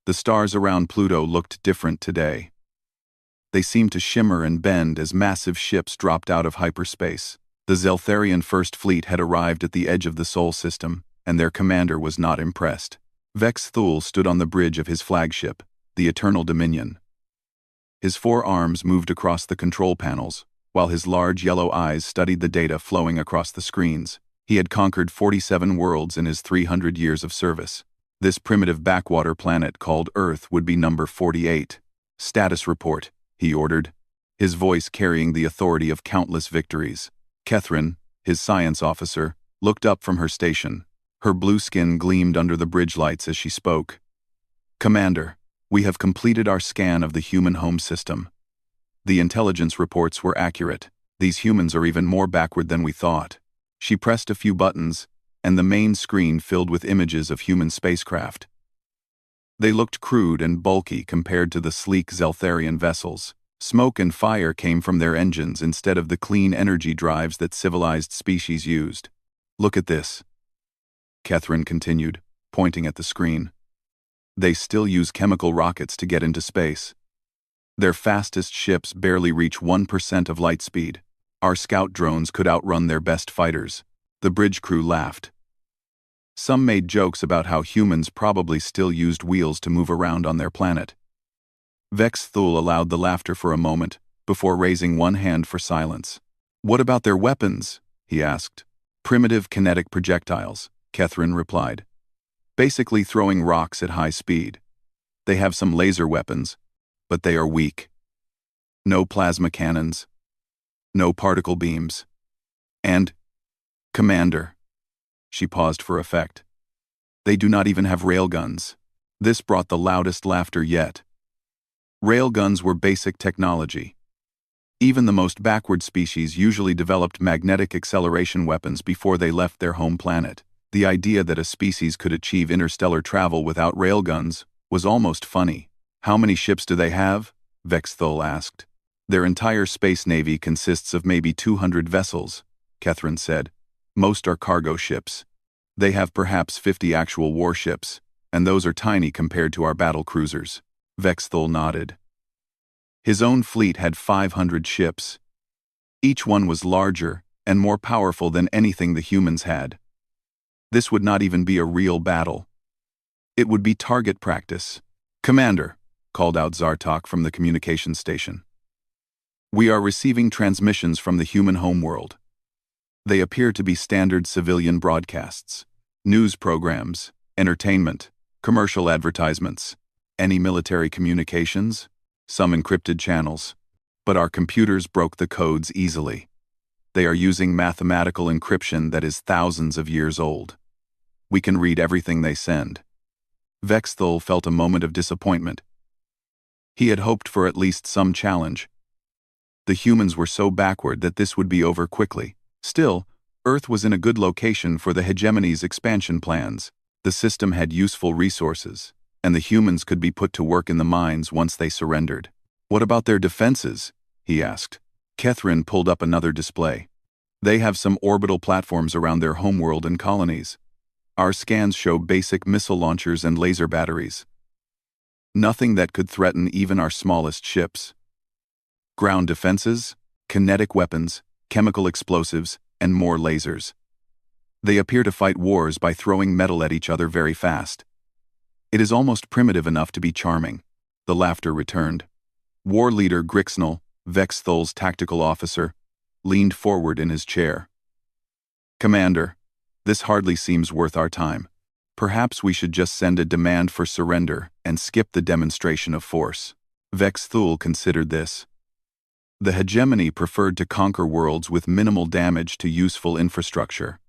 The stars around Pluto looked different today. They seemed to shimmer and bend as massive ships dropped out of hyperspace. The Zeltharian First Fleet had arrived at the edge of the Sol system, and their commander was not impressed. Vex Thul stood on the bridge of his flagship, the Eternal Dominion. His four arms moved across the control panels, while his large yellow eyes studied the data flowing across the screens. He had conquered 47 worlds in his 300 years of service. This primitive backwater planet called Earth would be number 48. Status report, he ordered, his voice carrying the authority of countless victories. Kethryn, his science officer, looked up from her station. Her blue skin gleamed under the bridge lights as she spoke. Commander, we have completed our scan of the human home system. The intelligence reports were accurate. These humans are even more backward than we thought. She pressed a few buttons, and the main screen filled with images of human spacecraft. They looked crude and bulky compared to the sleek Zeltharian vessels. Smoke and fire came from their engines instead of the clean energy drives that civilized species used. Look at this, Kethryn continued, pointing at the screen. They still use chemical rockets to get into space. Their fastest ships barely reach 1% of light speed. Our scout drones could outrun their best fighters. The bridge crew laughed. Some made jokes about how humans probably still used wheels to move around on their planet. Vex Thul allowed the laughter for a moment, before raising one hand for silence. What about their weapons? He asked. Primitive kinetic projectiles, Kethryn replied. Basically throwing rocks at high speed. They have some laser weapons, but they are weak. No plasma cannons. No particle beams. And, Commander. She paused for effect. They do not even have railguns. This brought the loudest laughter yet. Railguns were basic technology. Even the most backward species usually developed magnetic acceleration weapons before they left their home planet. The idea that a species could achieve interstellar travel without railguns was almost funny. How many ships do they have? Vex Thul asked. Their entire space navy consists of maybe 200 vessels, Kethryn said. Most are cargo ships. They have perhaps 50 actual warships, and those are tiny compared to our battle cruisers. Vex Thul nodded. His own fleet had 500 ships. Each one was larger and more powerful than anything the humans had. This would not even be a real battle. It would be target practice. Commander, called out Zartok from the communications station. We are receiving transmissions from the human homeworld. They appear to be standard civilian broadcasts, news programs, entertainment, commercial advertisements, any military communications, some encrypted channels. But our computers broke the codes easily. They are using mathematical encryption that is thousands of years old. We can read everything they send. Vex Thul felt a moment of disappointment. He had hoped for at least some challenge. The humans were so backward that this would be over quickly. Still, Earth was in a good location for the hegemony's expansion plans. The system had useful resources, and the humans could be put to work in the mines once they surrendered. What about their defenses? He asked. Kethryn pulled up another display. They have some orbital platforms around their homeworld and colonies. Our scans show basic missile launchers and laser batteries. Nothing that could threaten even our smallest ships. Ground defenses, kinetic weapons, chemical explosives, and more lasers. They appear to fight wars by throwing metal at each other very fast. It is almost primitive enough to be charming. The laughter returned. War leader Grixnal, Vex Thul's tactical officer, leaned forward in his chair. Commander, this hardly seems worth our time. Perhaps we should just send a demand for surrender and skip the demonstration of force. Vex Thul considered this. The hegemony preferred to conquer worlds with minimal damage to useful infrastructure.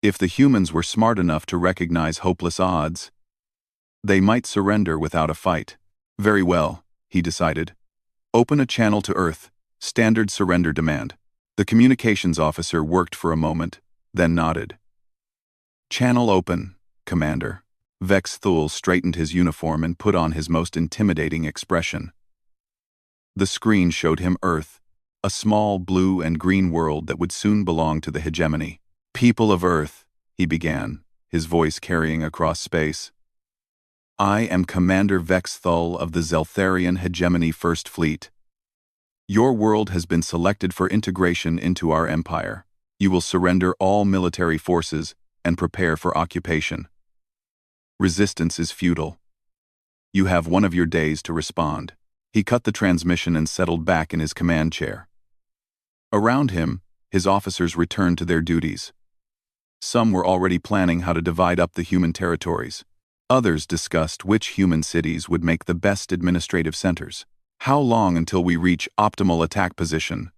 If the humans were smart enough to recognize hopeless odds, they might surrender without a fight. Very well, he decided. Open a channel to Earth, standard surrender demand. The communications officer worked for a moment, then nodded. Channel open, Commander. Vex Thul straightened his uniform and put on his most intimidating expression. The screen showed him Earth, a small blue and green world that would soon belong to the hegemony. People of Earth, he began, his voice carrying across space. I am Commander Vexthul of the Zeltharian Hegemony First Fleet. Your world has been selected for integration into our empire. You will surrender all military forces and prepare for occupation. Resistance is futile. You have one of your days to respond. He cut the transmission and settled back in his command chair. Around him, his officers returned to their duties. Some were already planning how to divide up the human territories. Others discussed which human cities would make the best administrative centers. How long until we reach optimal attack position?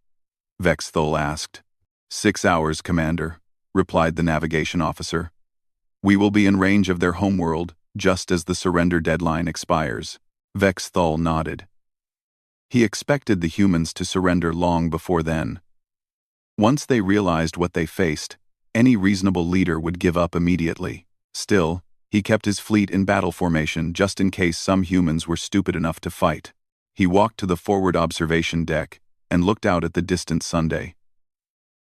Vexthul asked. 6 hours, Commander, replied the navigation officer. We will be in range of their homeworld just as the surrender deadline expires. Vexthul nodded. He expected the humans to surrender long before then. Once they realized what they faced, any reasonable leader would give up immediately. Still, he kept his fleet in battle formation just in case some humans were stupid enough to fight. He walked to the forward observation deck and looked out at the distant Sunday.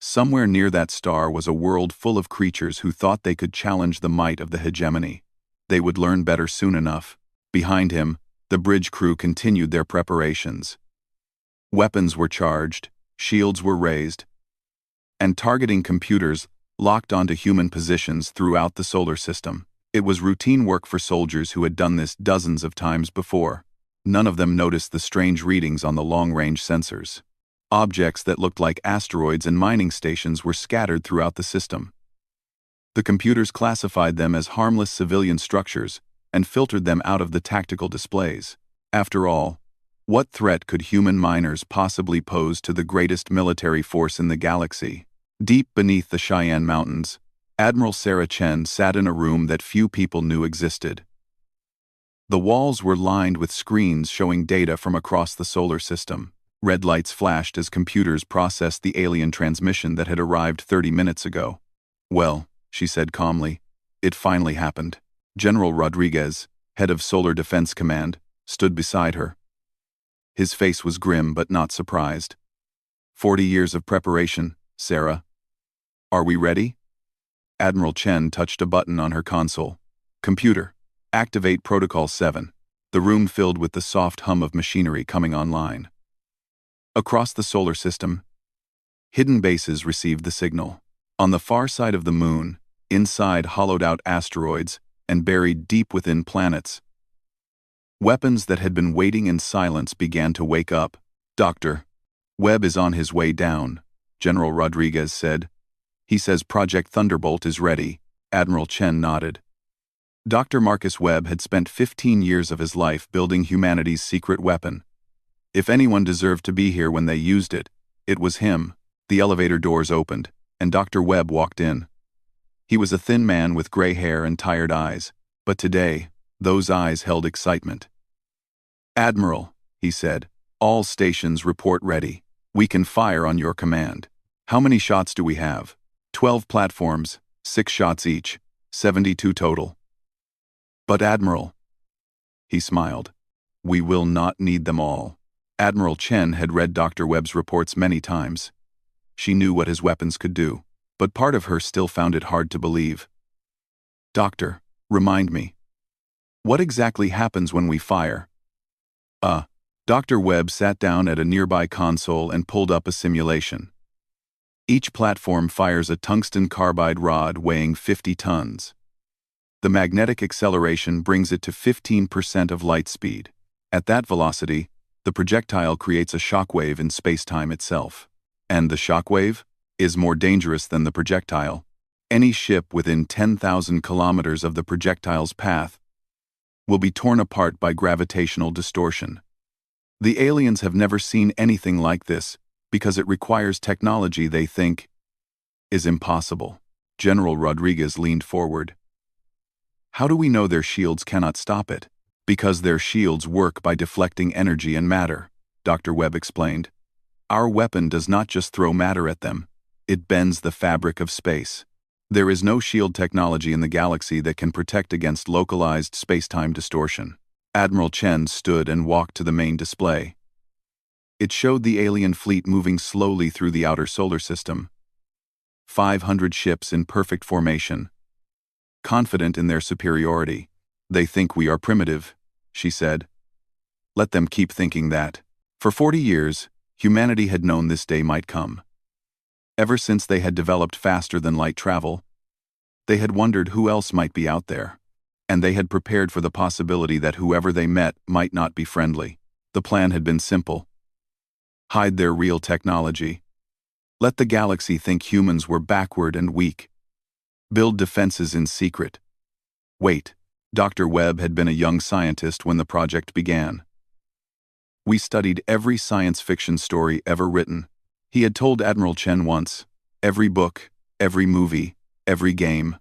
Somewhere near that star was a world full of creatures who thought they could challenge the might of the hegemony. They would learn better soon enough. Behind him, the bridge crew continued their preparations. Weapons were charged, shields were raised, and targeting computers locked onto human positions throughout the solar system. It was routine work for soldiers who had done this dozens of times before. None of them noticed the strange readings on the long-range sensors. Objects that looked like asteroids and mining stations were scattered throughout the system. The computers classified them as harmless civilian structures and filtered them out of the tactical displays. After all, what threat could human miners possibly pose to the greatest military force in the galaxy? Deep beneath the Cheyenne Mountains, Admiral Sarah Chen sat in a room that few people knew existed. The walls were lined with screens showing data from across the solar system. Red lights flashed as computers processed the alien transmission that had arrived 30 minutes ago. Well, she said calmly, it finally happened. General Rodriguez, head of Solar Defense Command, stood beside her. His face was grim but not surprised. 40 years of preparation, Sarah. Are we ready? Admiral Chen touched a button on her console. Computer, activate Protocol 7. The room filled with the soft hum of machinery coming online. Across the solar system, hidden bases received the signal. On the far side of the moon, inside hollowed-out asteroids and buried deep within planets, weapons that had been waiting in silence began to wake up. Dr. Webb is on his way down, General Rodriguez said. He says Project Thunderbolt is ready. Admiral Chen nodded. Dr. Marcus Webb had spent 15 years of his life building humanity's secret weapon. If anyone deserved to be here when they used it, it was him. The elevator doors opened, and Dr. Webb walked in. He was a thin man with gray hair and tired eyes, but today, those eyes held excitement. Admiral, he said, all stations report ready. We can fire on your command. How many shots do we have? 12 platforms, 6 shots each, 72 total. But Admiral, he smiled, we will not need them all. Admiral Chen had read Dr. Webb's reports many times. She knew what his weapons could do, but part of her still found it hard to believe. Doctor, remind me. What exactly happens when we fire? Dr. Webb sat down at a nearby console and pulled up a simulation. Each platform fires a tungsten carbide rod weighing 50 tons. The magnetic acceleration brings it to 15% of light speed. At that velocity, the projectile creates a shockwave in space-time itself. And the shockwave is more dangerous than the projectile. Any ship within 10,000 kilometers of the projectile's path will be torn apart by gravitational distortion. The aliens have never seen anything like this because it requires technology they think is impossible. General Rodriguez leaned forward. How do we know their shields cannot stop it? Because their shields work by deflecting energy and matter, Dr. Webb explained. Our weapon does not just throw matter at them, it bends the fabric of space. There is no shield technology in the galaxy that can protect against localized space-time distortion. Admiral Chen stood and walked to the main display. It showed the alien fleet moving slowly through the outer solar system. 500 ships in perfect formation, confident in their superiority. They think we are primitive, she said. Let them keep thinking that. For 40 years, humanity had known this day might come. Ever since they had developed faster than light travel, they had wondered who else might be out there, and they had prepared for the possibility that whoever they met might not be friendly. The plan had been simple. Hide their real technology. Let the galaxy think humans were backward and weak. Build defenses in secret. Wait, Dr. Webb had been a young scientist when the project began. We studied every science fiction story ever written. He had told Admiral Chen once, every book, every movie, every game.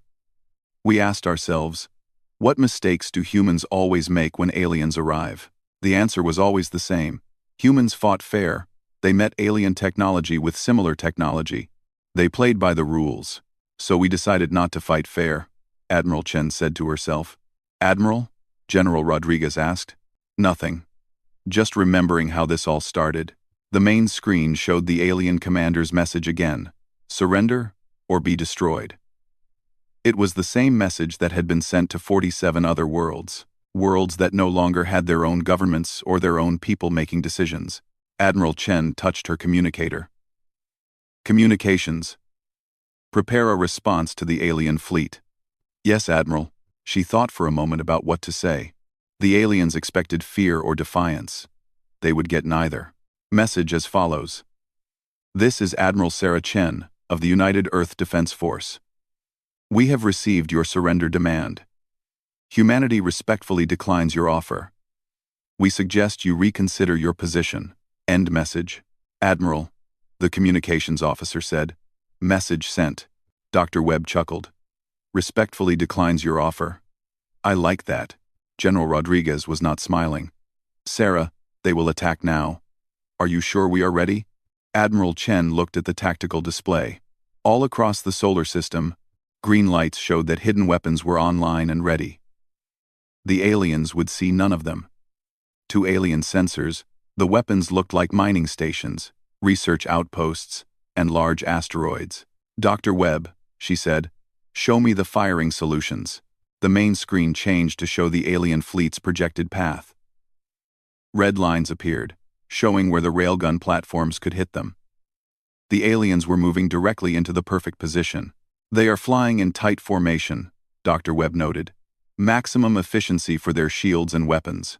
We asked ourselves, what mistakes do humans always make when aliens arrive? The answer was always the same. Humans fought fair. They met alien technology with similar technology. They played by the rules. So we decided not to fight fair, Admiral Chen said to herself. Admiral? General Rodriguez asked. Nothing. Just remembering how this all started. The main screen showed the alien commander's message again. Surrender or be destroyed. It was the same message that had been sent to 47 other worlds. Worlds that no longer had their own governments or their own people making decisions. Admiral Chen touched her communicator. Communications. Prepare a response to the alien fleet. Yes, Admiral. She thought for a moment about what to say. The aliens expected fear or defiance. They would get neither. Message as follows. This is Admiral Sarah Chen of the United Earth Defense Force. We have received your surrender demand. Humanity respectfully declines your offer. We suggest you reconsider your position. End message. Admiral, the communications officer said. Message sent. Dr. Webb chuckled. Respectfully declines your offer. I like that. General Rodriguez was not smiling. Sarah, they will attack now. Are you sure we are ready? Admiral Chen looked at the tactical display. All across the solar system, green lights showed that hidden weapons were online and ready. The aliens would see none of them. To alien sensors, the weapons looked like mining stations, research outposts, and large asteroids. Dr. Webb, she said, show me the firing solutions. The main screen changed to show the alien fleet's projected path. Red lines appeared, showing where the railgun platforms could hit them. The aliens were moving directly into the perfect position. They are flying in tight formation, Dr. Webb noted. Maximum efficiency for their shields and weapons,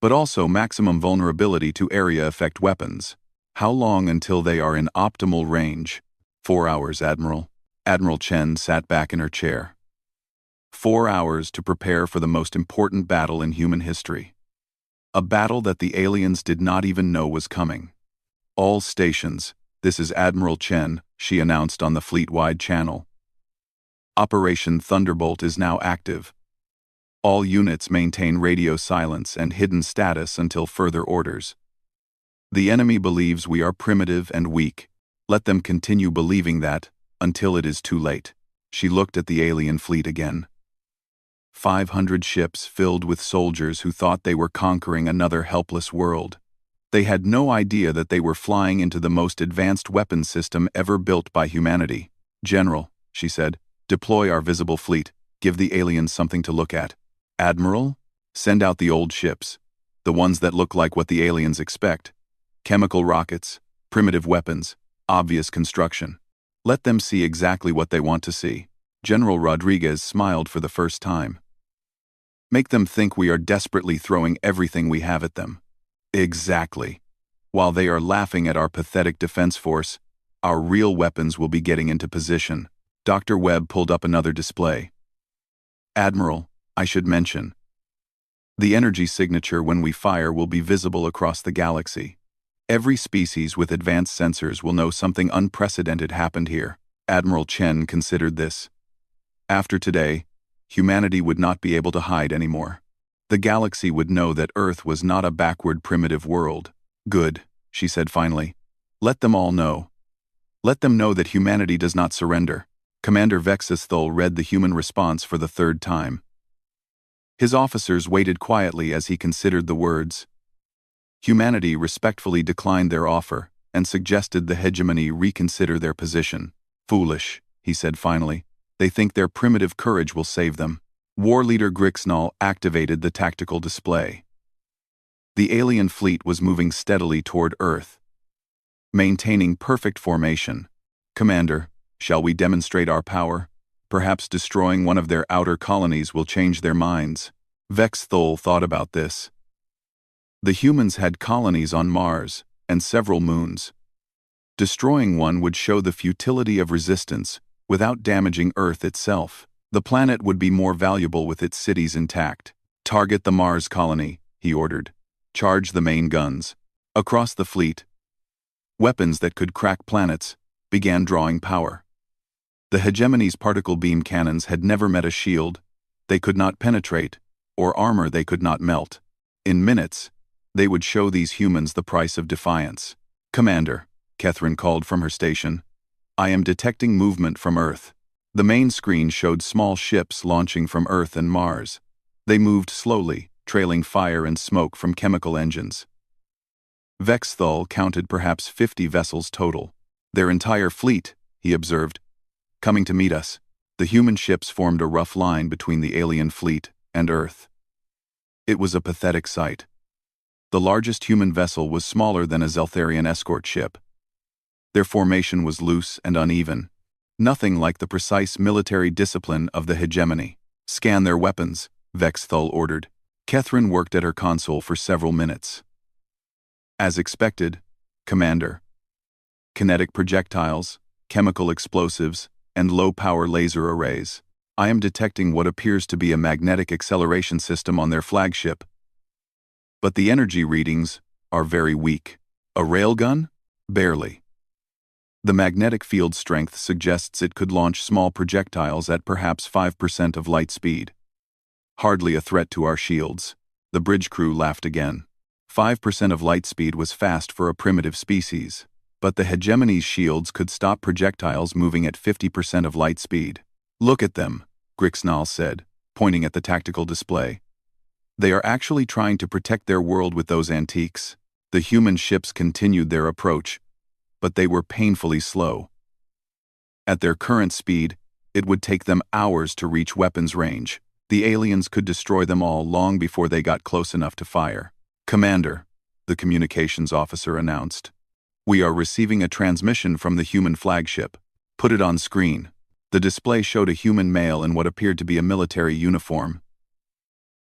but also maximum vulnerability to area effect weapons. How long until they are in optimal range? 4 hours, Admiral. Admiral Chen sat back in her chair. 4 hours to prepare for the most important battle in human history. A battle that the aliens did not even know was coming. All stations, this is Admiral Chen, she announced on the fleet-wide channel. Operation Thunderbolt is now active. All units maintain radio silence and hidden status until further orders. The enemy believes we are primitive and weak. Let them continue believing that, until it is too late. She looked at the alien fleet again. 500 ships filled with soldiers who thought they were conquering another helpless world. They had no idea that they were flying into the most advanced weapons system ever built by humanity. General, she said, deploy our visible fleet. Give the aliens something to look at. Admiral, send out the old ships. The ones that look like what the aliens expect. Chemical rockets, primitive weapons, obvious construction. Let them see exactly what they want to see. General Rodriguez smiled for the first time. Make them think we are desperately throwing everything we have at them. Exactly. While they are laughing at our pathetic defense force, our real weapons will be getting into position. Dr. Webb pulled up another display. Admiral, I should mention. The energy signature when we fire will be visible across the galaxy. Every species with advanced sensors will know something unprecedented happened here. Admiral Chen considered this. After today, humanity would not be able to hide anymore. The galaxy would know that Earth was not a backward primitive world. Good, she said finally. Let them all know. Let them know that humanity does not surrender. Commander Vexisthul read the human response for the third time. His officers waited quietly as he considered the words. Humanity respectfully declined their offer and suggested the hegemony reconsider their position. Foolish, he said finally. They think their primitive courage will save them. War Leader Grixnall activated the tactical display. The alien fleet was moving steadily toward Earth, maintaining perfect formation. Commander, shall we demonstrate our power? Perhaps destroying one of their outer colonies will change their minds. Vex Thol thought about this. The humans had colonies on Mars and several moons. Destroying one would show the futility of resistance without damaging Earth itself. The planet would be more valuable with its cities intact. Target the Mars colony, he ordered. Charge the main guns. Across the fleet, weapons that could crack planets began drawing power. The hegemony's particle beam cannons had never met a shield they could not penetrate, or armor they could not melt. In minutes, they would show these humans the price of defiance. Commander, Catherine called from her station, I am detecting movement from Earth. The main screen showed small ships launching from Earth and Mars. They moved slowly, trailing fire and smoke from chemical engines. Vex Thol counted perhaps 50 vessels total. Their entire fleet, he observed, coming to meet us. The human ships formed a rough line between the alien fleet and Earth. It was a pathetic sight. The largest human vessel was smaller than a Zeltharian escort ship. Their formation was loose and uneven, nothing like the precise military discipline of the hegemony. Scan their weapons, Vex Thol ordered. Catherine worked at her console for several minutes. As expected, Commander. Kinetic projectiles, chemical explosives, and low-power laser arrays. I am detecting what appears to be a magnetic acceleration system on their flagship. But the energy readings are very weak. A railgun? Barely. The magnetic field strength suggests it could launch small projectiles at perhaps 5% of light speed. Hardly a threat to our shields. The bridge crew laughed again. 5% of light speed was fast for a primitive species, but the hegemony's shields could stop projectiles moving at 50% of light speed. Look at them, Grixnall said, pointing at the tactical display. They are actually trying to protect their world with those antiques. The human ships continued their approach, but they were painfully slow. At their current speed, it would take them hours to reach weapons range. The aliens could destroy them all long before they got close enough to fire. Commander, the communications officer announced. We are receiving a transmission from the human flagship. Put it on screen. The display showed a human male in what appeared to be a military uniform.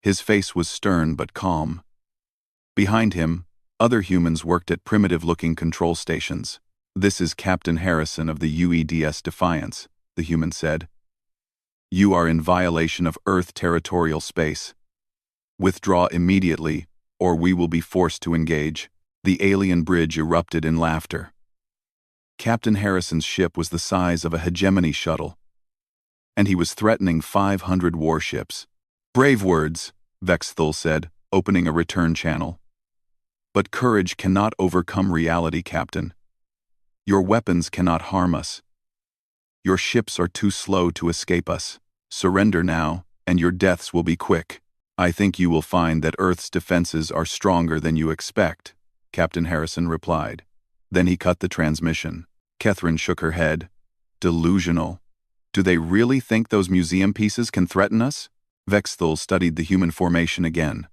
His face was stern but calm. Behind him, other humans worked at primitive-looking control stations. This is Captain Harrison of the UEDS Defiance, the human said. You are in violation of Earth territorial space. Withdraw immediately, or we will be forced to engage. The alien bridge erupted in laughter. Captain Harrison's ship was the size of a hegemony shuttle, and he was threatening 500 warships. Brave words, Vex Thol said, opening a return channel. But courage cannot overcome reality, Captain. Your weapons cannot harm us. Your ships are too slow to escape us. Surrender now, and your deaths will be quick. I think you will find that Earth's defenses are stronger than you expect, Captain Harrison replied. Then he cut the transmission. Catherine shook her head. Delusional. Do they really think those museum pieces can threaten us? Vex Thol studied the human formation again.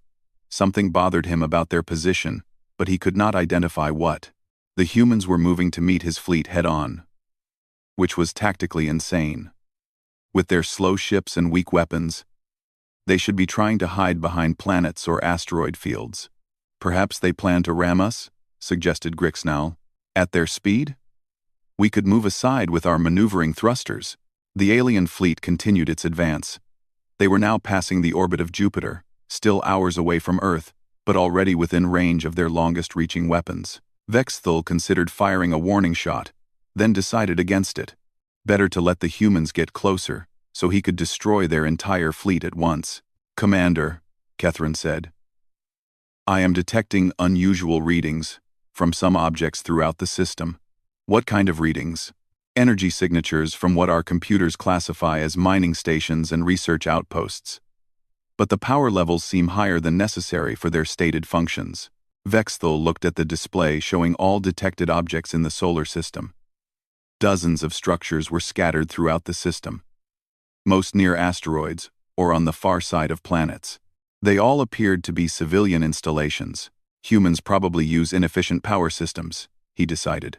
Something bothered him about their position, but he could not identify what. The humans were moving to meet his fleet head-on, which was tactically insane. With their slow ships and weak weapons, they should be trying to hide behind planets or asteroid fields. Perhaps they plan to ram us, suggested Grixnall. At their speed? We could move aside with our maneuvering thrusters. The alien fleet continued its advance. They were now passing the orbit of Jupiter, still hours away from Earth, but already within range of their longest-reaching weapons. Vex Thol considered firing a warning shot, then decided against it. Better to let the humans get closer, so he could destroy their entire fleet at once. Commander, Catherine said. I am detecting unusual readings from some objects throughout the system. What kind of readings? Energy signatures from what our computers classify as mining stations and research outposts. But the power levels seem higher than necessary for their stated functions. Vex Thol looked at the display showing all detected objects in the solar system. Dozens of structures were scattered throughout the system, most near asteroids or on the far side of planets. They all appeared to be civilian installations. Humans probably use inefficient power systems, he decided.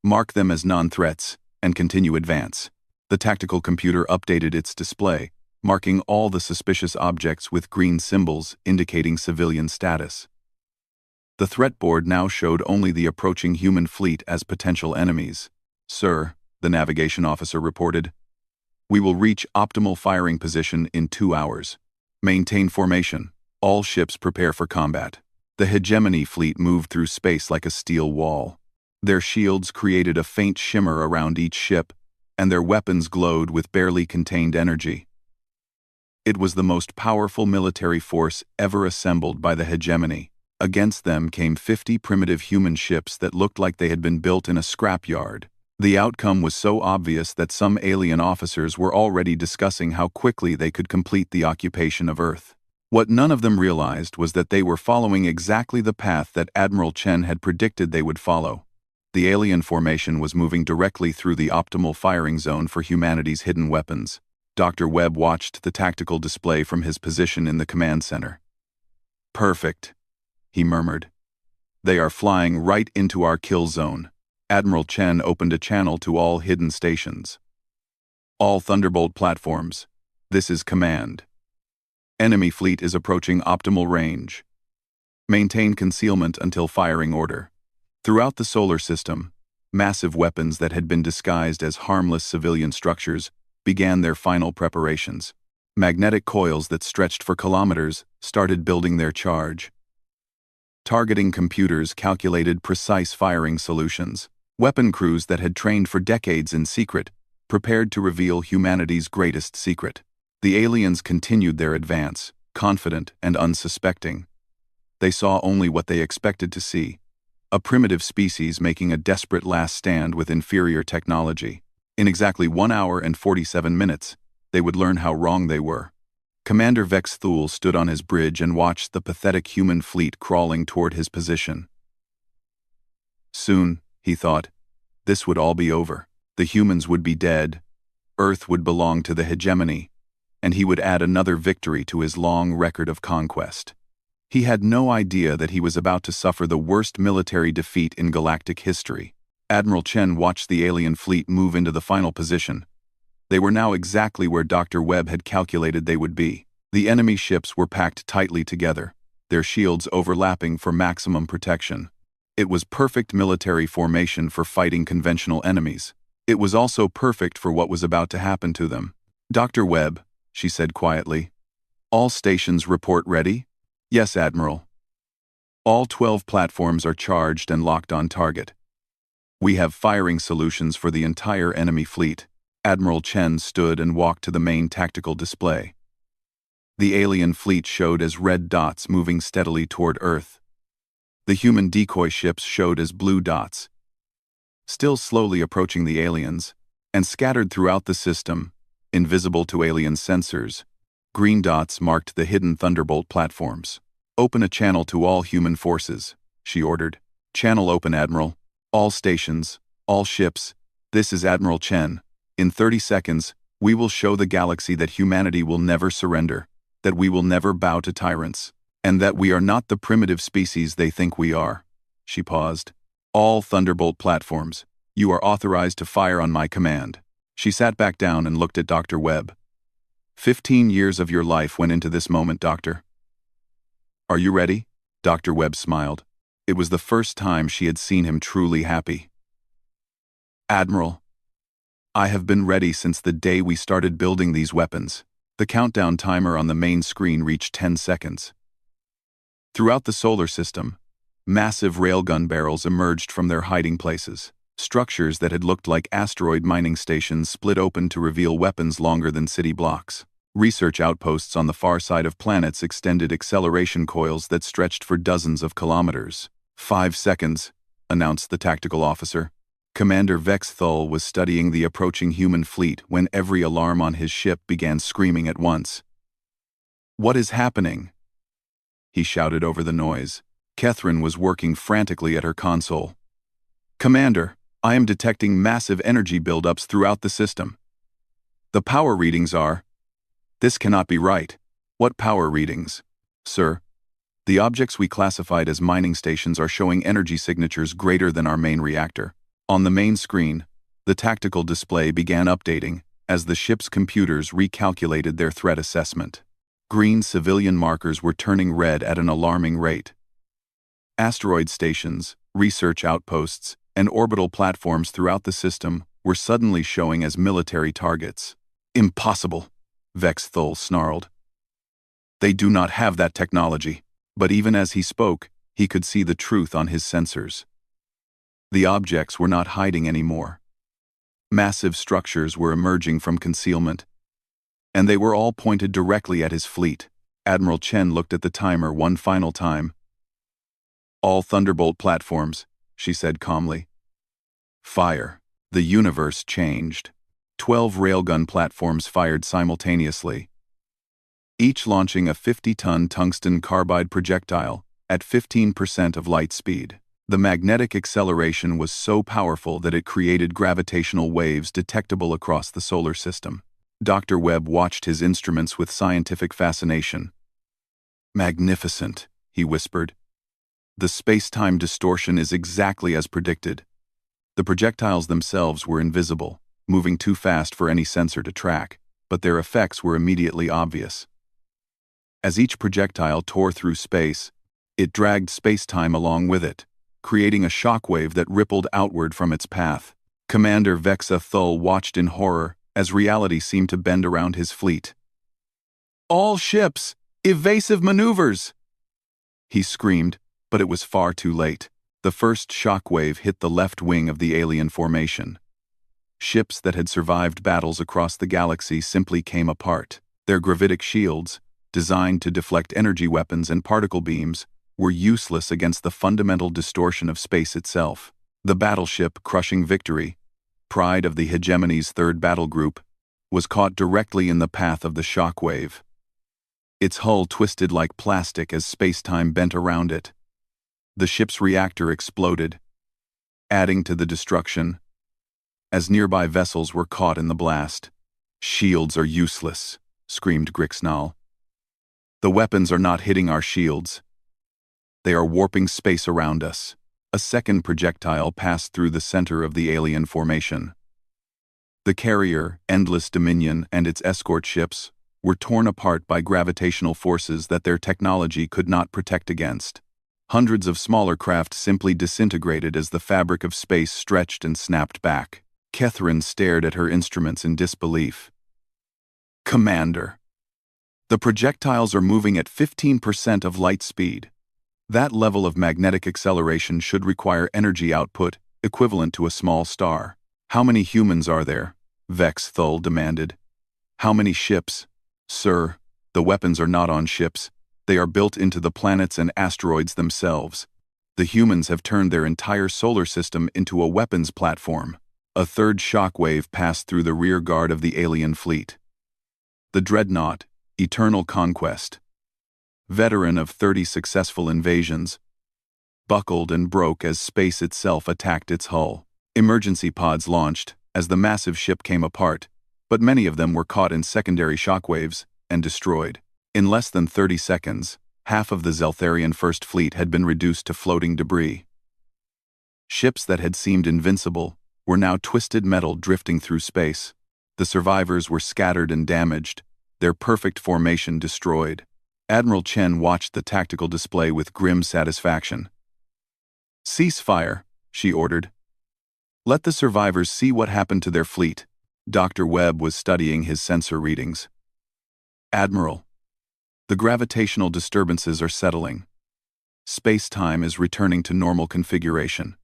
Mark them as non-threats, and continue advance. The tactical computer updated its display, marking all the suspicious objects with green symbols indicating civilian status. The threat board now showed only the approaching human fleet as potential enemies. "Sir," the navigation officer reported, "we will reach optimal firing position in 2 hours. Maintain formation. All ships prepare for combat." The hegemony fleet moved through space like a steel wall. Their shields created a faint shimmer around each ship, and their weapons glowed with barely contained energy. It was the most powerful military force ever assembled by the hegemony. Against them came 50 primitive human ships that looked like they had been built in a scrapyard. The outcome was so obvious that some alien officers were already discussing how quickly they could complete the occupation of Earth. What none of them realized was that they were following exactly the path that Admiral Chen had predicted they would follow. The alien formation was moving directly through the optimal firing zone for humanity's hidden weapons. Dr. Webb watched the tactical display from his position in the command center. "Perfect," he murmured. "They are flying right into our kill zone." Admiral Chen opened a channel to all hidden stations. "All Thunderbolt platforms. This is command. Enemy fleet is approaching optimal range. Maintain concealment until firing order." Throughout the solar system, massive weapons that had been disguised as harmless civilian structures began their final preparations. Magnetic coils that stretched for kilometers started building their charge. Targeting computers calculated precise firing solutions. Weapon crews that had trained for decades in secret prepared to reveal humanity's greatest secret. The aliens continued their advance, confident and unsuspecting. They saw only what they expected to see: a primitive species making a desperate last stand with inferior technology. In exactly 1 hour and 47 minutes, they would learn how wrong they were. Commander Vex Thule stood on his bridge and watched the pathetic human fleet crawling toward his position. Soon, he thought, this would all be over. The humans would be dead, Earth would belong to the hegemony, and he would add another victory to his long record of conquest. He had no idea that he was about to suffer the worst military defeat in galactic history. Admiral Chen watched the alien fleet move into the final position. They were now exactly where Dr. Webb had calculated they would be. The enemy ships were packed tightly together, their shields overlapping for maximum protection. It was perfect military formation for fighting conventional enemies. It was also perfect for what was about to happen to them. "Dr. Webb," she said quietly, "all stations report ready?" "Yes, Admiral. All 12 platforms are charged and locked on target. We have firing solutions for the entire enemy fleet." Admiral Chen stood and walked to the main tactical display. The alien fleet showed as red dots moving steadily toward Earth. The human decoy ships showed as blue dots, still slowly approaching the aliens, and scattered throughout the system, invisible to alien sensors. Green dots marked the hidden Thunderbolt platforms. "Open a channel to all human forces," she ordered. "Channel open, Admiral. All stations, all ships. This is Admiral Chen. In 30 seconds, we will show the galaxy that humanity will never surrender, that we will never bow to tyrants, and that we are not the primitive species they think we are." She paused. "All Thunderbolt platforms, you are authorized to fire on my command." She sat back down and looked at Dr. Webb. 15 years of your life went into this moment, Doctor. "Are you ready?" Dr. Webb smiled. It was the first time she had seen him truly happy. "Admiral, I have been ready since the day we started building these weapons." The countdown timer on the main screen reached 10 seconds. Throughout the solar system, massive railgun barrels emerged from their hiding places. Structures that had looked like asteroid mining stations split open to reveal weapons longer than city blocks. Research outposts on the far side of planets extended acceleration coils that stretched for dozens of kilometers. 5 seconds, announced the tactical officer. Commander Vex Thule was studying the approaching human fleet when every alarm on his ship began screaming at once. "What is happening?" he shouted over the noise. Catherine was working frantically at her console. "Commander, I am detecting massive energy buildups throughout the system. The power readings are..." This cannot be right. What power readings? Sir, the objects we classified as mining stations are showing energy signatures greater than our main reactor. On the main screen, the tactical display began updating as the ship's computers recalculated their threat assessment. Green civilian markers were turning red at an alarming rate. Asteroid stations, research outposts, and orbital platforms throughout the system were suddenly showing as military targets. Impossible, Vex Thul snarled. They do not have that technology. But even as he spoke, he could see the truth on his sensors. The objects were not hiding anymore. Massive structures were emerging from concealment, and they were all pointed directly at his fleet. Admiral Chen looked at the timer one final time. All Thunderbolt platforms, she said calmly. Fire. The universe changed. 12 railgun platforms fired simultaneously, each launching a 50-ton tungsten carbide projectile at 15% of light speed. The magnetic acceleration was so powerful that it created gravitational waves detectable across the solar system. Dr. Webb watched his instruments with scientific fascination. Magnificent, he whispered. The space-time distortion is exactly as predicted. The projectiles themselves were invisible, moving too fast for any sensor to track, but their effects were immediately obvious. As each projectile tore through space, it dragged space-time along with it, creating a shockwave that rippled outward from its path. Commander Vexa Thul watched in horror as reality seemed to bend around his fleet. All ships! Evasive maneuvers! He screamed, but it was far too late. The first shockwave hit the left wing of the alien formation. Ships that had survived battles across the galaxy simply came apart. Their gravitic shields, designed to deflect energy weapons and particle beams, were useless against the fundamental distortion of space itself. The battleship Crushing Victory, pride of the hegemony's third battle group, was caught directly in the path of the shockwave. Its hull twisted like plastic as space-time bent around it. The ship's reactor exploded, adding to the destruction, as nearby vessels were caught in the blast. Shields are useless, screamed Grixnal. The weapons are not hitting our shields. They are warping space around us. A second projectile passed through the center of the alien formation. The carrier, Endless Dominion, and its escort ships were torn apart by gravitational forces that their technology could not protect against. Hundreds of smaller craft simply disintegrated as the fabric of space stretched and snapped back. Catherine stared at her instruments in disbelief. Commander, the projectiles are moving at 15% of light speed. That level of magnetic acceleration should require energy output equivalent to a small star. How many humans are there? Vex Thul demanded. How many ships? Sir, the weapons are not on ships. They are built into the planets and asteroids themselves. The humans have turned their entire solar system into a weapons platform. A third shockwave passed through the rear guard of the alien fleet. The dreadnought, Eternal Conquest, veteran of 30 successful invasions, buckled and broke as space itself attacked its hull. Emergency pods launched as the massive ship came apart, but many of them were caught in secondary shockwaves and destroyed. In less than 30 seconds, half of the Zeltharian First Fleet had been reduced to floating debris. Ships that had seemed invincible were now twisted metal drifting through space. The survivors were scattered and damaged, their perfect formation destroyed. Admiral Chen watched the tactical display with grim satisfaction. Cease fire, she ordered. Let the survivors see what happened to their fleet. Dr. Webb was studying his sensor readings. Admiral, the gravitational disturbances are settling. Space-time is returning to normal configuration.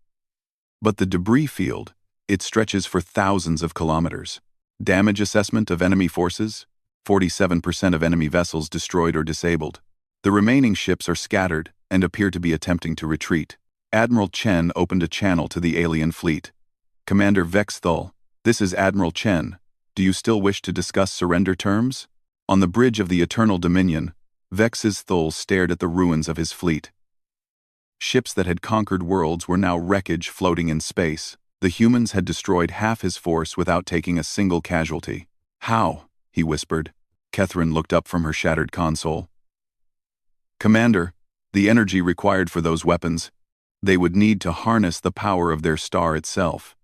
But the debris field, it stretches for thousands of kilometers. Damage assessment of enemy forces? 47% of enemy vessels destroyed or disabled. The remaining ships are scattered and appear to be attempting to retreat. Admiral Chen opened a channel to the alien fleet. Commander Vex Thul, this is Admiral Chen. Do you still wish to discuss surrender terms? On the bridge of the Eternal Dominion, Vex's Thul stared at the ruins of his fleet. Ships that had conquered worlds were now wreckage floating in space. The humans had destroyed half his force without taking a single casualty. How? He whispered. Catherine looked up from her shattered console. Commander, the energy required for those weapons, they would need to harness the power of their star itself.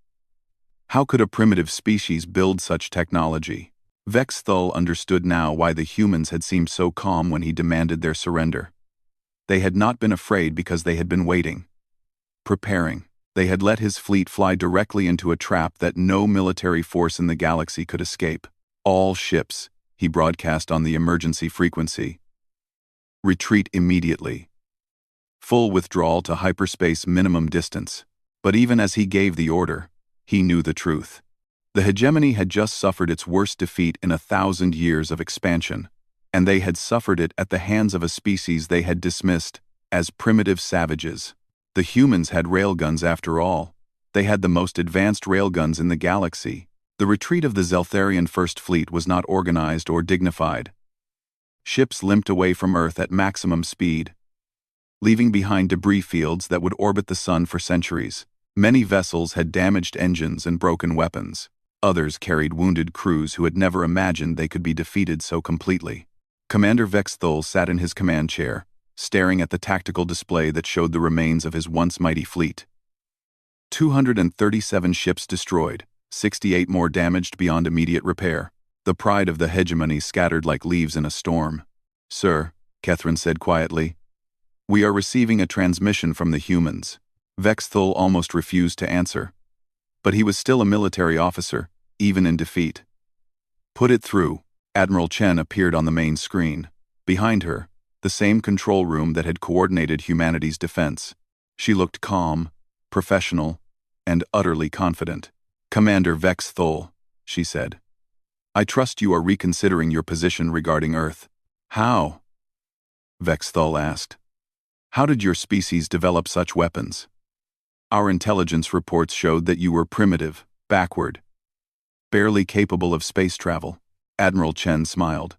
How could a primitive species build such technology? Vex Thull understood now why the humans had seemed so calm when he demanded their surrender. They had not been afraid because they had been waiting. Preparing. They had let his fleet fly directly into a trap that no military force in the galaxy could escape. All ships, he broadcast on the emergency frequency. Retreat immediately. Full withdrawal to hyperspace minimum distance. But even as he gave the order, he knew the truth. The hegemony had just suffered its worst defeat in 1,000 years of expansion, and they had suffered it at the hands of a species they had dismissed as primitive savages. The humans had railguns after all. They had the most advanced railguns in the galaxy. The retreat of the Zeltharian First Fleet was not organized or dignified. Ships limped away from Earth at maximum speed, leaving behind debris fields that would orbit the sun for centuries. Many vessels had damaged engines and broken weapons. Others carried wounded crews who had never imagined they could be defeated so completely. Commander Vex Thull sat in his command chair, staring at the tactical display that showed the remains of his once mighty fleet. 237 ships destroyed, 68 more damaged beyond immediate repair. The pride of the hegemony scattered like leaves in a storm. "Sir," Catherine said quietly, "we are receiving a transmission from the humans." Vex Thull almost refused to answer. But he was still a military officer, even in defeat. "Put it through." Admiral Chen appeared on the main screen. Behind her, the same control room that had coordinated humanity's defense. She looked calm, professional, and utterly confident. "Commander Vex Thull," she said, "I trust you are reconsidering your position regarding Earth." "How?" Vex Thull asked. "How did your species develop such weapons? Our intelligence reports showed that you were primitive, backward, barely capable of space travel." Admiral Chen smiled.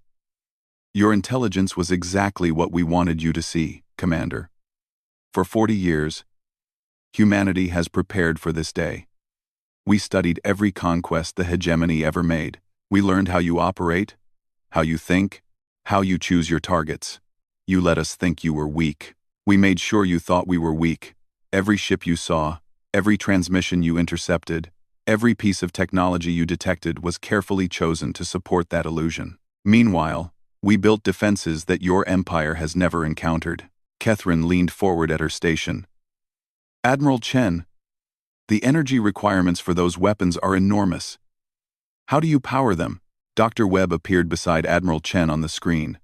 "Your intelligence was exactly what we wanted you to see, Commander. For 40 years, humanity has prepared for this day. We studied every conquest the hegemony ever made. We learned how you operate, how you think, how you choose your targets. You let us think you were weak. We made sure you thought we were weak. Every ship you saw, every transmission you intercepted, every piece of technology you detected was carefully chosen to support that illusion. Meanwhile, we built defenses that your empire has never encountered." Catherine leaned forward at her station. "Admiral Chen, the energy requirements for those weapons are enormous. How do you power them?" Dr. Webb appeared beside Admiral Chen on the screen.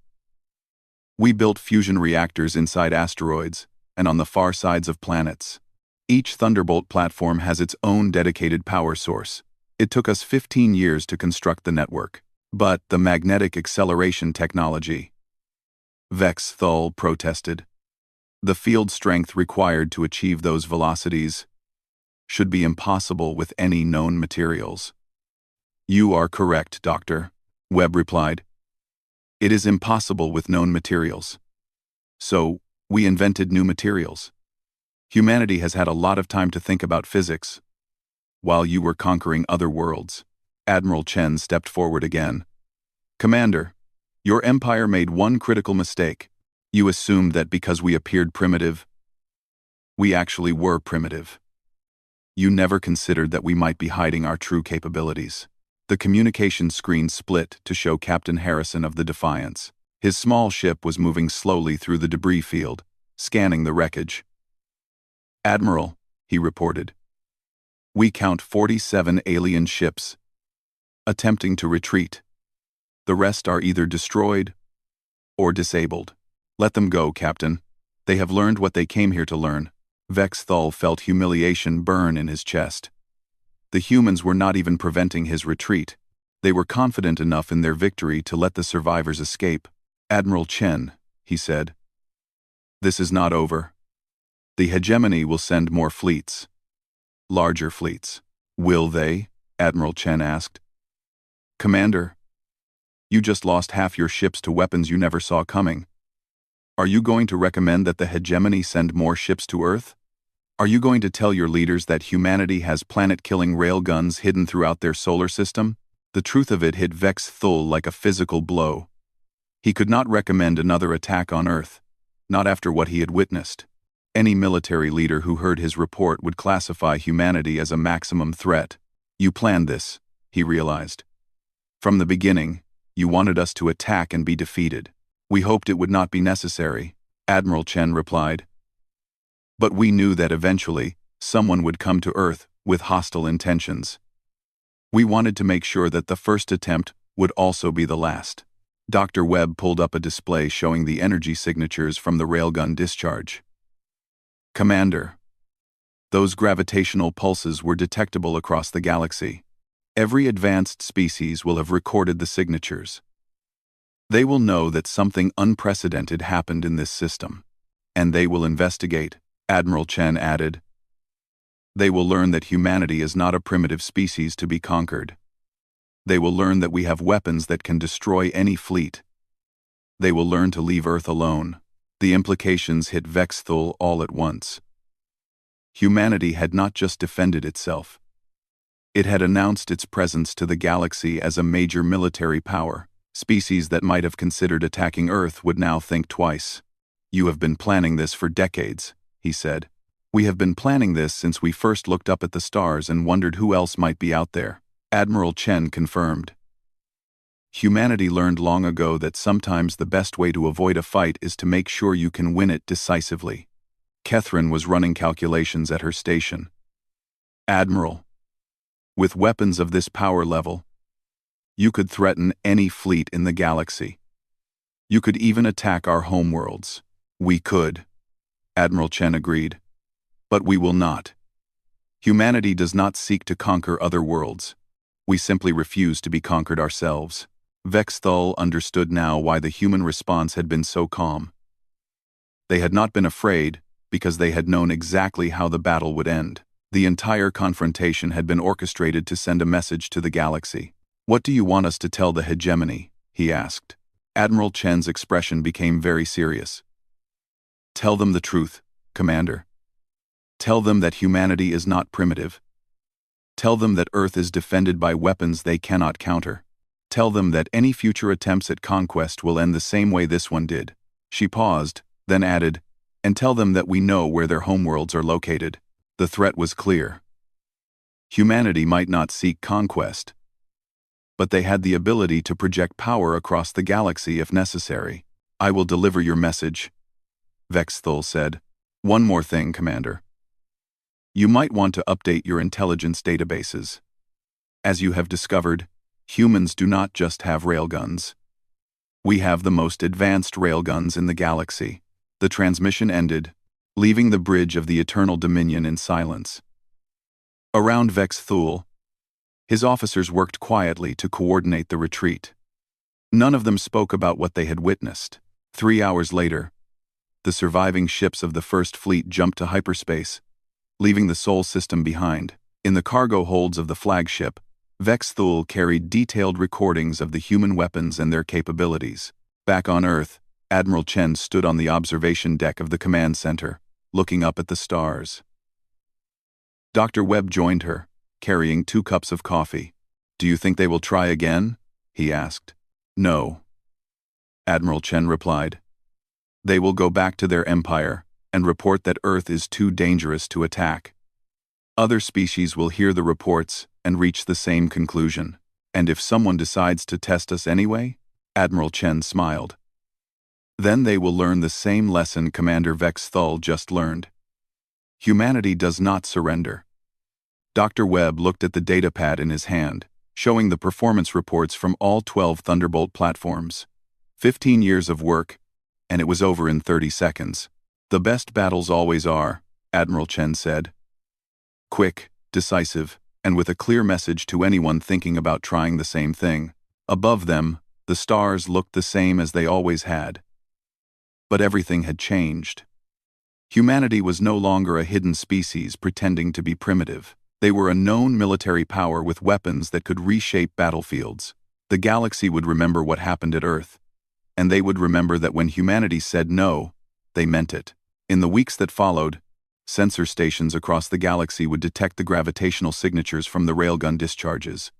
"We built fusion reactors inside asteroids and on the far sides of planets. Each Thunderbolt platform has its own dedicated power source. It took us 15 years to construct the network. But the magnetic acceleration technology," Vex Thull protested, "the field strength required to achieve those velocities should be impossible with any known materials." "You are correct, Doctor," Webb replied. "It is impossible with known materials. So, we invented new materials. Humanity has had a lot of time to think about physics, while you were conquering other worlds." Admiral Chen stepped forward again. "Commander, your empire made one critical mistake. You assumed that because we appeared primitive, we actually were primitive. You never considered that we might be hiding our true capabilities." The communication screen split to show Captain Harrison of the Defiance. His small ship was moving slowly through the debris field, scanning the wreckage. "Admiral," he reported, "we count 47 alien ships attempting to retreat. The rest are either destroyed or disabled. Let them go, Captain. They have learned what they came here to learn." Vex Thull felt humiliation burn in his chest. The humans were not even preventing his retreat. They were confident enough in their victory to let the survivors escape. "Admiral Chen," he said, "this is not over. The hegemony will send more fleets. Larger fleets." "Will they?" Admiral Chen asked. "Commander, you just lost half your ships to weapons you never saw coming. Are you going to recommend that the hegemony send more ships to Earth? Are you going to tell your leaders that humanity has planet-killing railguns hidden throughout their solar system?" The truth of it hit Vex Thull like a physical blow. He could not recommend another attack on Earth, not after what he had witnessed. Any military leader who heard his report would classify humanity as a maximum threat. You planned this, he realized. From the beginning, you wanted us to attack and be defeated. We hoped it would not be necessary, Admiral Chen replied. But we knew that eventually, someone would come to Earth with hostile intentions. We wanted to make sure that the first attempt would also be the last. Dr. Webb pulled up a display showing the energy signatures from the railgun discharge. Commander, those gravitational pulses were detectable across the galaxy. Every advanced species will have recorded the signatures. They will know that something unprecedented happened in this system, and they will investigate, Admiral Chen added. They will learn that humanity is not a primitive species to be conquered. They will learn that we have weapons that can destroy any fleet. They will learn to leave Earth alone. The implications hit Vexthul all at once. Humanity had not just defended itself. It had announced its presence to the galaxy as a major military power. Species that might have considered attacking Earth would now think twice. You have been planning this for decades, he said. We have been planning this since we first looked up at the stars and wondered who else might be out there, Admiral Chen confirmed. Humanity learned long ago that sometimes the best way to avoid a fight is to make sure you can win it decisively. Catherine was running calculations at her station. Admiral, with weapons of this power level, you could threaten any fleet in the galaxy. You could even attack our homeworlds. We could, Admiral Chen agreed. But we will not. Humanity does not seek to conquer other worlds. We simply refuse to be conquered ourselves. Vexthul understood now why the human response had been so calm. They had not been afraid because they had known exactly how the battle would end. The entire confrontation had been orchestrated to send a message to the galaxy. What do you want us to tell the hegemony? He asked. Admiral Chen's expression became very serious. Tell them the truth, Commander. Tell them that humanity is not primitive. Tell them that Earth is defended by weapons they cannot counter. Tell them that any future attempts at conquest will end the same way this one did. She paused, then added, and tell them that we know where their homeworlds are located. The threat was clear. Humanity might not seek conquest, but they had the ability to project power across the galaxy if necessary. I will deliver your message, Vexthul said. One more thing, Commander. You might want to update your intelligence databases. As you have discovered, humans do not just have railguns. We have the most advanced railguns in the galaxy. The transmission ended, leaving the bridge of the Eternal Dominion in silence. Around Vexthul, his officers worked quietly to coordinate the retreat. None of them spoke about what they had witnessed. 3 hours later, the surviving ships of the First Fleet jumped to hyperspace, leaving the Sol system behind. In the cargo holds of the flagship, Vexthul carried detailed recordings of the human weapons and their capabilities. Back on Earth, Admiral Chen stood on the observation deck of the command center, looking up at the stars. Dr. Webb joined her, carrying 2 cups of coffee. Do you think they will try again? He asked. No, Admiral Chen replied. They will go back to their empire and report that Earth is too dangerous to attack. Other species will hear the reports and reach the same conclusion. And if someone decides to test us anyway? Admiral Chen smiled. Then they will learn the same lesson Commander Vexthul just learned. Humanity does not surrender. Dr. Webb looked at the datapad in his hand, showing the performance reports from all 12 Thunderbolt platforms. 15 years of work, and it was over in 30 seconds. The best battles always are, Admiral Chen said. Quick, decisive, and with a clear message to anyone thinking about trying the same thing. Above them, the stars looked the same as they always had. But everything had changed. Humanity was no longer a hidden species pretending to be primitive. They were a known military power with weapons that could reshape battlefields. The galaxy would remember what happened at Earth, and they would remember that when humanity said no, they meant it. In the weeks that followed, sensor stations across the galaxy would detect the gravitational signatures from the railgun discharges.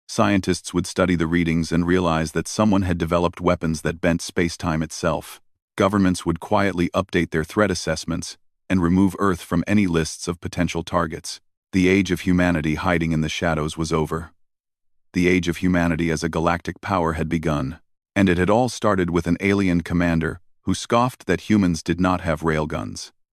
Scientists would study the readings and realize that someone had developed weapons that bent space-time itself. Governments would quietly update their threat assessments and remove Earth from any lists of potential targets. The age of humanity hiding in the shadows was over. The age of humanity as a galactic power had begun, and it had all started with an alien commander who scoffed that humans did not have railguns.